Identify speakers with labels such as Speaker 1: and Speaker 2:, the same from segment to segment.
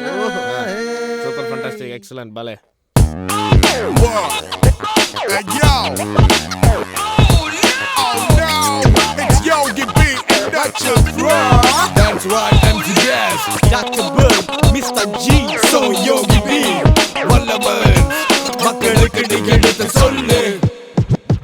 Speaker 1: Super fantastic, excellent, ballet.
Speaker 2: Hey yo! Oh no! It's Yogi B and Dr. Bro! That's right, MTS, Dr. Bird, Mr. G, so Yogi B. Wallaman, மக்களுக்கு நீ எடுத்து சொல்லு.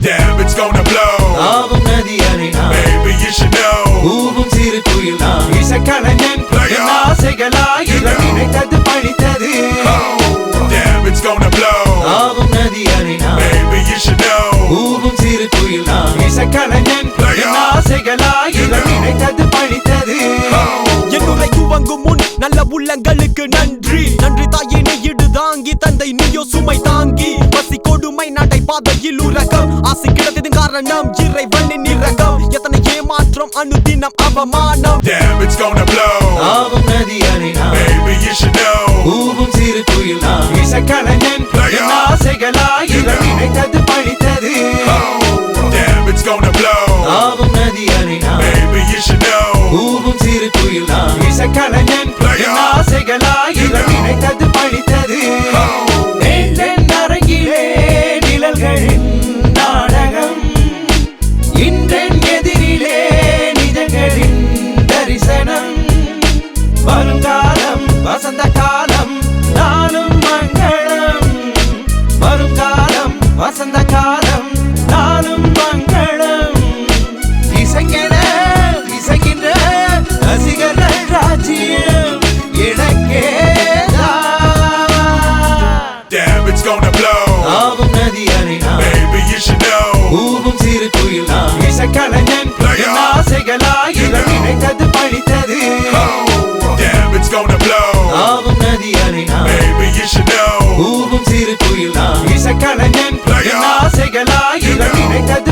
Speaker 2: Damn, it's gonna blow.
Speaker 3: ஆவும் நதி அலைனா
Speaker 2: Baby, you should know.
Speaker 3: ஊவும் சிறு குயில் நான் இசைக்கலைஞன் என் ஆசைகளாயிரம் நினைத்தது பழித்தது.
Speaker 2: Damn, it's gonna blow.
Speaker 3: ஆவும் நதி அலைனா
Speaker 2: Baby, you should know.
Speaker 3: ஊவும் சிறு குயில் நான் இசைக்கலைஞன் என் ஆசைகளாயிரம் நினைத்தது பழித்தது.
Speaker 4: என்னுரை துவங்கும் முன் நல்ல உள்ளங்களுக்கு நன்றி நன்றி தாயே நீ இடு தாங்கி தந்தை நீயோ சுமை தாங்கி பசி கொடுமை நடை பாதையில் உலகம் ஆசை கிடத்தது காரணம் இறைவனின் இரகம் எத்தனை ஏமாற்றம் அனுதினம் அவமானம்.
Speaker 2: Damn, it's gonna blow.
Speaker 3: ஆவும் நதி அலைனா
Speaker 2: Baby, you should know.
Speaker 3: ஊவும் சிறு குயில் நான் இசைக்கலைஞன் என் ஆசைகளாயிரம் நினைத்தது பழித்தது.
Speaker 2: Damn, it's gonna blow.
Speaker 3: ஆவும் நதி அலைனா
Speaker 2: Baby, you should know.
Speaker 3: ஊவும் சிறு குயில் நான் இசைக்கலைஞன் என் ஆசைகளாயிரம் நினைத்தது பழித்தது. நேற்றென் அரங்கிலே நிழல்களின் நாடகம் இன்றென் எதிரிலே நிஜங்களின் தரிசனம். வருங்காலம் வசந்த காலம் நாளும் மங்களம். வருங்காலம் வசந்த காலம் நாளும் மங்களம். இசைக்கிற இசைக்கின்ற ரசிகர்கள் ராஜ்யம் எனக்கேதான்.
Speaker 2: Damn, it's gonna blow.
Speaker 3: ஆவும் நதி அலைனா
Speaker 2: Baby, you should know.
Speaker 3: ஊவும் சிறு குயில் நான் இசைக்கலைஞன் என் ஆசைகளாயிரம் நினைத்தது பழித்தது.
Speaker 2: Damn, it's gonna blow.
Speaker 3: ஆவும் நதி அலைனா
Speaker 2: Baby, you should know.
Speaker 3: ஊவும் சிறு குயில் நான் இசைக்கலைஞன் என் ஆசைகளாயிரம் நினைத்தது